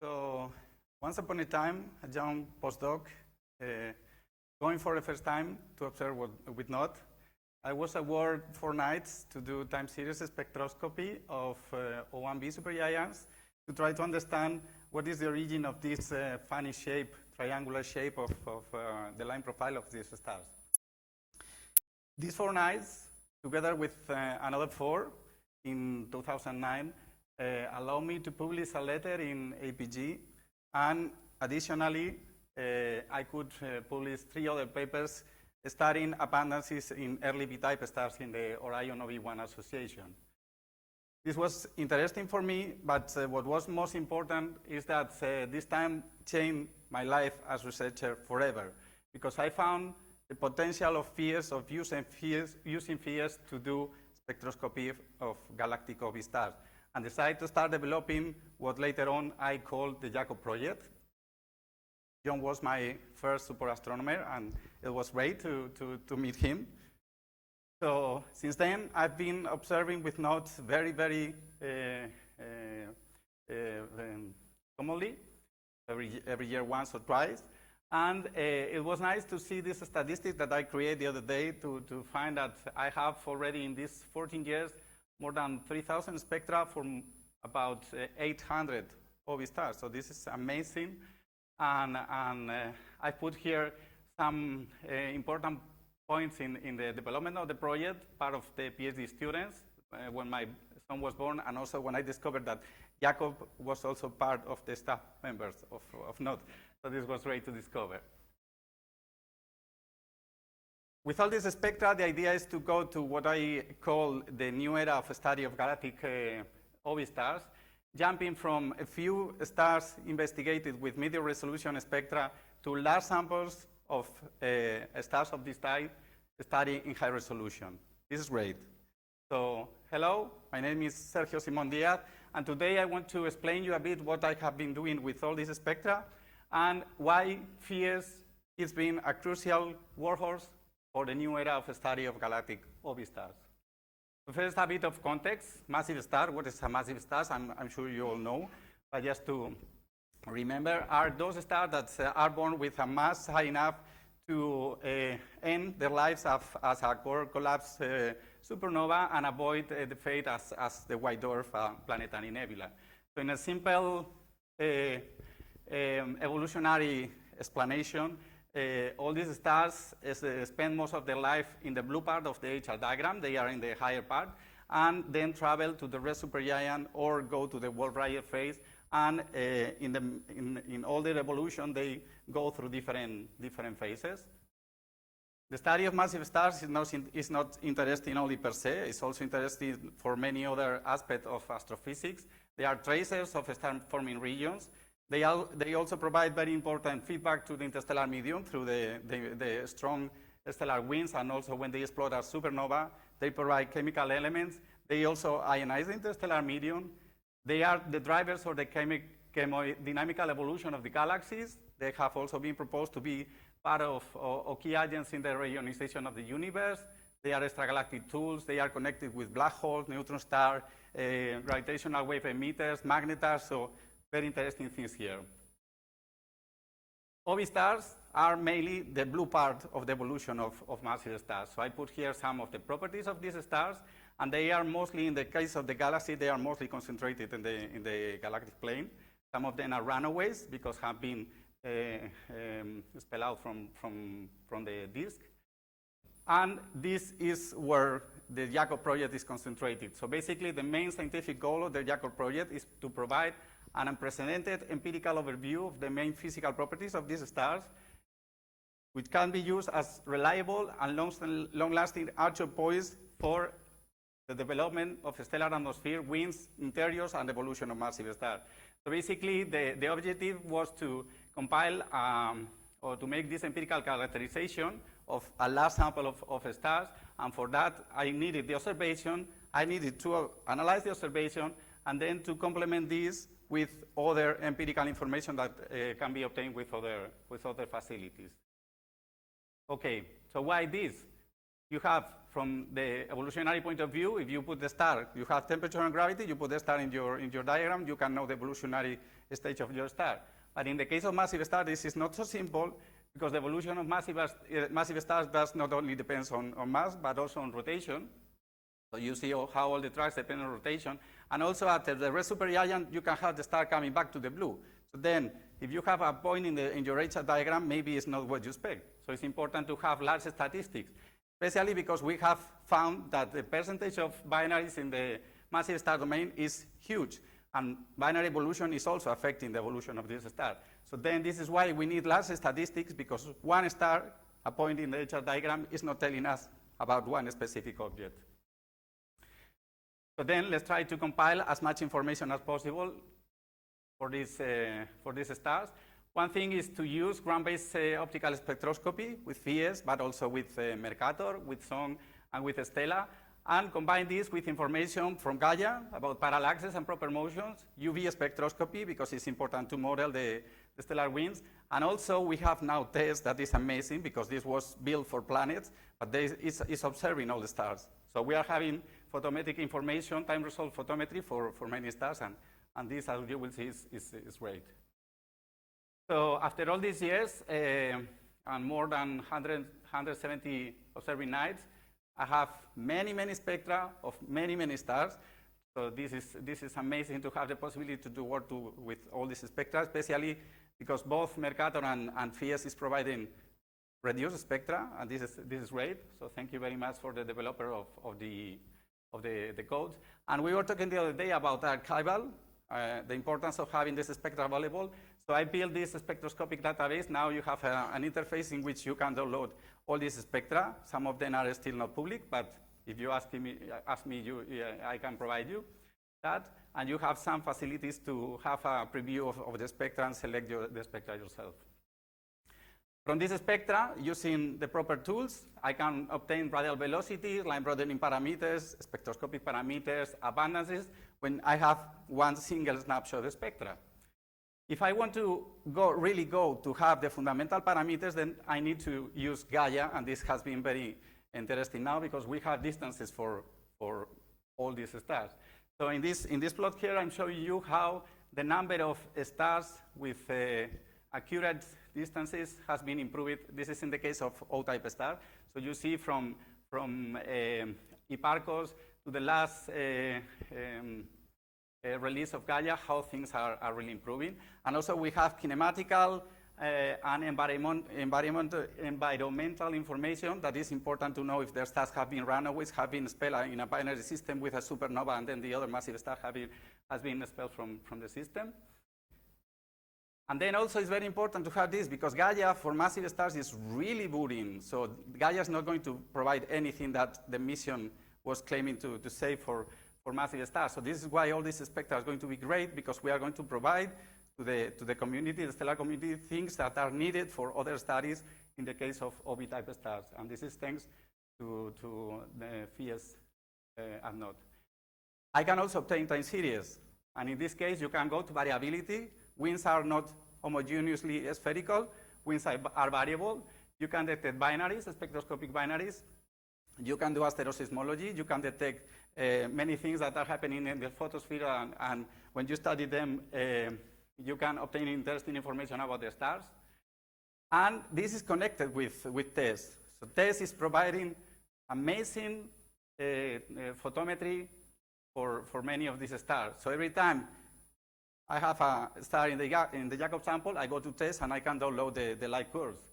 So once upon a time, a young postdoc, going for the first time to observe with NOT, I was awarded 4 nights to do time series spectroscopy of O1b supergiants to try to understand what is the origin of this funny shape, triangular shape of the line profile of these stars. These 4 nights, together with another 4 in 2009, allowed me to publish a letter in APG, and additionally, I could publish 3 other papers studying abundances in early B-type stars in the Orion OB1 association. This was interesting for me, but what was most important is that this time changed my life as a researcher forever, because I found the potential of FIES, of using FIES to do spectroscopy of galactic OB stars, and decided to start developing what later on I called the IACOB project. John was my first super astronomer, and it was great to meet him. So since then, I've been observing with NOT very, very commonly, every year once or twice. And it was nice to see this statistic that I created the other day to find that I have already in these 14 years more than 3,000 spectra from about 800 OB stars. So this is amazing. And I put here some important points in the development of the project, part of the PhD students, when my son was born, and also when I discovered that IACOB was also part of the staff members of NOT. So this was great to discover. With all this spectra, the idea is to go to what I call the new era of study of galactic OB stars, jumping from a few stars investigated with medium resolution spectra to large samples of stars of this type studied in high resolution. This is great. So, hello, my name is Sergio Simon, and today I want to explain you a bit what I have been doing with all these spectra and why FIES has been a crucial workhorse for the new era of study of galactic OB stars. First, a bit of context. Massive star, what is a massive star? I'm sure you all know, but just to remember, are those stars that are born with a mass high enough to end their lives as a core collapse supernova and avoid the fate as the white dwarf planetary nebula. So in a simple evolutionary explanation, all these stars spend most of their life in the blue part of the HR diagram. They are in the higher part, and then travel to the red supergiant or go to the Wolf-Rayet phase. And in all their evolution, they go through different phases. The study of massive stars is not interesting only per se. It's also interesting for many other aspects of astrophysics. They are tracers of star-forming regions. They also provide very important feedback to the interstellar medium through the strong stellar winds, and also when they explode as supernova, they provide chemical elements. They also ionize the interstellar medium. They are the drivers for the dynamical evolution of the galaxies. They have also been proposed to be part of key agents in the reionization of the universe. They are extragalactic tools. They are connected with black holes, neutron stars, gravitational wave emitters, magnetars. So very interesting things here. OB stars are mainly the blue part of the evolution of massive stars. So I put here some of the properties of these stars, and they are mostly, in the case of the galaxy, they are mostly concentrated in the galactic plane. Some of them are runaways because have been expelled out from the disk. And this is where the IACOB project is concentrated. So basically, the main scientific goal of the IACOB project is to provide an unprecedented empirical overview of the main physical properties of these stars, which can be used as reliable and long-lasting actual points for the development of stellar atmosphere, winds, interiors, and evolution of massive stars. So basically, the objective was to compile or to make this empirical characterization of a large sample of stars, and for that, I needed the observation. I needed to analyze the observation, and then to complement this with other empirical information that can be obtained with other facilities. Okay, so why this? You have from the evolutionary point of view, if you put the star, you have temperature and gravity, you put the star in your diagram, you can know the evolutionary stage of your star. But in the case of massive stars, this is not so simple, because the evolution of massive stars does not only depends on mass, but also on rotation. So you see how all the tracks depend on rotation. And also at the red supergiant, you can have the star coming back to the blue. So then, if you have a point in your HR diagram, maybe it's not what you expect. So it's important to have large statistics, especially because we have found that the percentage of binaries in the massive star domain is huge. And binary evolution is also affecting the evolution of this star. So then this is why we need large statistics, because one star, a point in the HR diagram, is not telling us about one specific object. So then let's try to compile as much information as possible for these stars. One thing is to use ground-based optical spectroscopy with FIES, but also with Mercator, with SON, and with Stella, and combine this with information from Gaia about parallaxes and proper motions, UV spectroscopy, because it's important to model the stellar winds. And also we have now TESS that is amazing, because this was built for planets, but it's observing all the stars. So we are having photometric information, time-resolved photometry for many stars, and this, as you will see, is great. So after all these years, and more than 170 observing nights, I have many spectra of many stars. So this is amazing to have the possibility to do work with all these spectra, especially because both Mercator and FIES is providing reduced spectra, and this is great. So thank you very much for the developer of the codes. And we were talking the other day about archival, the importance of having this spectra available. So I built this spectroscopic database. Now you have an interface in which you can download all these spectra. Some of them are still not public, but if you ask me, I can provide you that. And you have some facilities to have a preview of the spectra and select the spectra yourself. From this spectra, using the proper tools, I can obtain radial velocities, line broadening parameters, spectroscopic parameters, abundances, when I have one single snapshot of spectra. If I want to really go to have the fundamental parameters, then I need to use Gaia, and this has been very interesting now because we have distances for all these stars. So in this plot here, I'm showing you how the number of stars with accurate distances has been improved. This is in the case of O-type star. So you see from IACOB to the last release of Gaia, how things are really improving. And also we have kinematical and environmental information that is important to know if the stars have been runaways, have been expelled in a binary system with a supernova, and then the other massive star has been expelled from the system. And then also it's very important to have this because Gaia for massive stars is really boring. So Gaia is not going to provide anything that the mission was claiming to save for massive stars. So this is why all these spectra are going to be great, because we are going to provide to the community, the stellar community, things that are needed for other studies in the case of OB-type stars. And this is thanks to the FIES NOT. I can also obtain time series. And in this case, you can go to variability. Winds are not homogeneously spherical. Winds are variable. You can detect binaries, spectroscopic binaries. You can do asteroseismology. You can detect many things that are happening in the photosphere, and when you study them, you can obtain interesting information about the stars. And this is connected with TESS. So TESS is providing amazing photometry for many of these stars. So every time I have a star in the IACOB sample, I go to TESS and I can download the light curves.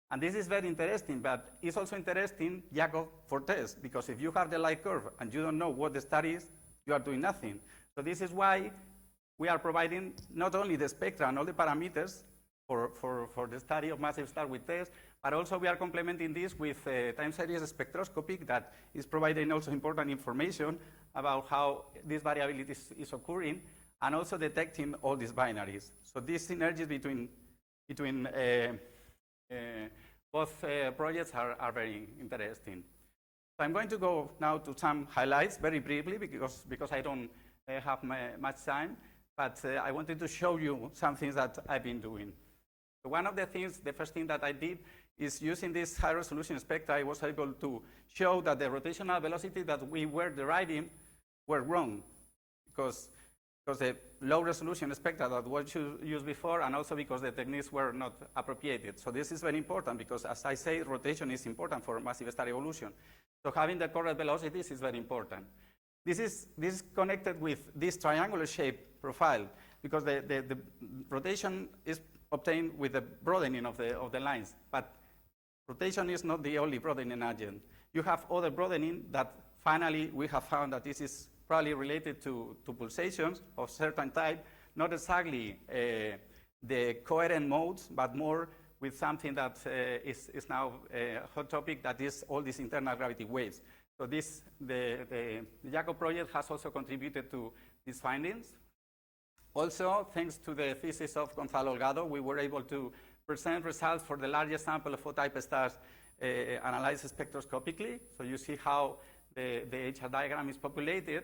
And this is very interesting, but it's also interesting, IACOB for TESS, because if you have the light curve and you don't know what the star is, you are doing nothing. So this is why we are providing not only the spectra and all the parameters for the study of massive stars with TESS, but also we are complementing this with time series spectroscopic that is providing also important information about how this variability is occurring, and also detecting all these binaries. So these synergies between both projects are very interesting. So I'm going to go now to some highlights very briefly because I don't have much time, but I wanted to show you some things that I've been doing. So one of the things, the first thing that I did is using this high-resolution spectra, I was able to show that the rotational velocity that we were deriving were wrong, because the low-resolution spectra that was used before, and also because the techniques were not appropriated. So this is very important, because as I say, rotation is important for massive star evolution. So having the correct velocities is very important. This is connected with this triangular shape profile, because the rotation is obtained with the broadening of the lines. But rotation is not the only broadening agent. You have other broadening that finally we have found that this is probably related to pulsations of certain type, not exactly the coherent modes, but more with something that is now a hot topic, that is all these internal gravity waves. So the IACOB project has also contributed to these findings. Also, thanks to the thesis of Gonzalo Holgado, we were able to present results for the largest sample of O-type stars analyzed spectroscopically. So you see how the HR diagram is populated.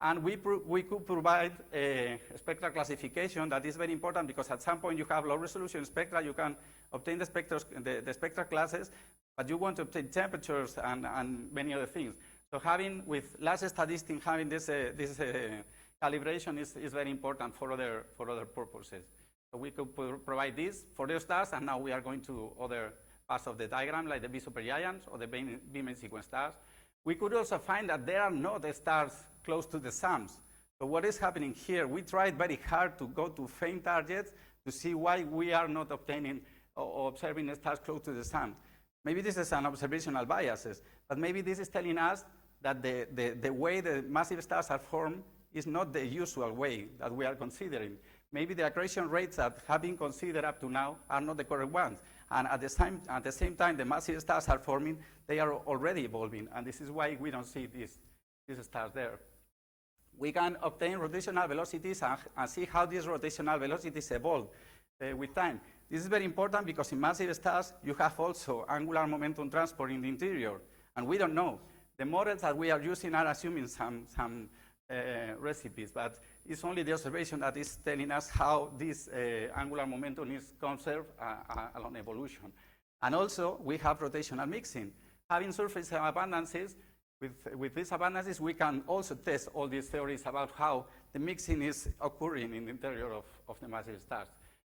And we could provide a spectral classification that is very important, because at some point you have low resolution spectra, you can obtain the spectral classes, but you want to obtain temperatures and many other things. So having, with less statistics, having this calibration is very important for other purposes. So we could provide this for the stars, and now we are going to other parts of the diagram, like the B supergiants or the B-main sequence stars. We could also find that there are not stars close to the SAMs. So what is happening here? We tried very hard to go to faint targets to see why we are not obtaining or observing stars close to the SAM. Maybe this is an observational biases, but maybe this is telling us that the way the massive stars are formed is not the usual way that we are considering. Maybe the accretion rates that have been considered up to now are not the correct ones. And at the same time, the massive stars are forming, they are already evolving, and this is why we don't see these stars there. We can obtain rotational velocities and see how these rotational velocities evolve with time. This is very important, because in massive stars, you have also angular momentum transport in the interior, and we don't know. The models that we are using are assuming some recipes, but it's only the observation that is telling us how this angular momentum is conserved along evolution. And also, we have rotational mixing. Having surface abundances, with these abundances, we can also test all these theories about how the mixing is occurring in the interior of the massive stars.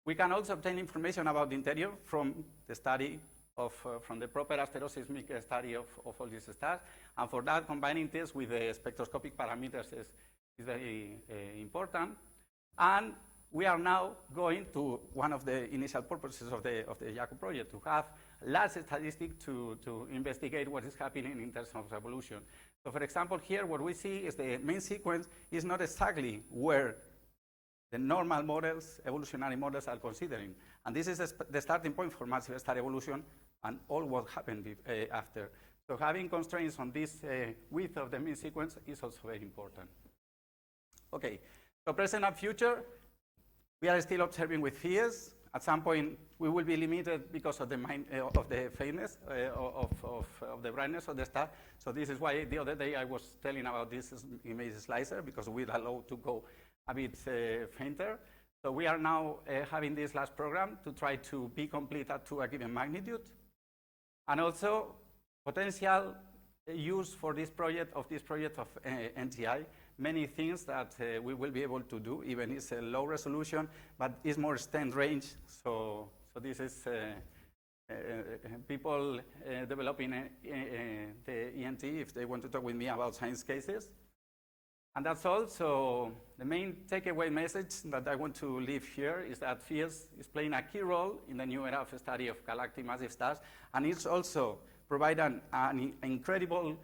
We can also obtain information about the interior from the study of, from the proper asteroseismic study of all these stars. And for that, combining this with the spectroscopic parameters is very important. And we are now going to one of the initial purposes of the IACOB project, to have large statistics to investigate what is happening in terms of evolution. So for example, here what we see is the main sequence is not exactly where the normal models, evolutionary models, are considering. And this is the starting point for massive star evolution and all what happened after. So having constraints on this width of the main sequence is also very important. Okay, so present and future, we are still observing with FIES. At some point, we will be limited because of the faintness of the brightness of the star. So this is why the other day I was telling about this image slicer, because we're allowed to go a bit fainter. So we are now having this last program to try to be complete up to a given magnitude. And also, potential use for this project of NTI, many things that we will be able to do, even it's a low resolution, but it's more extend range. So this is people developing the ENT if they want to talk with me about science cases. And that's all. So the main takeaway message that I want to leave here is that FIES is playing a key role in the new era of study of galactic massive stars, and it's also providing an incredible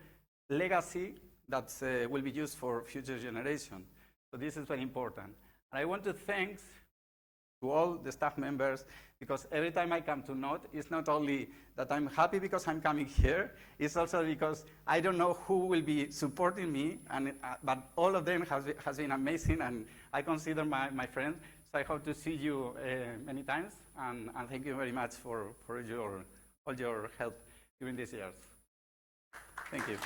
legacy that will be used for future generations. So this is very important. And I want to thank to all the staff members, because every time I come to NOT, it's not only that I'm happy because I'm coming here, it's also because I don't know who will be supporting me, but all of them has been amazing, and I consider my friends. So I hope to see you many times, and thank you very much for all your help during these years. Thank you.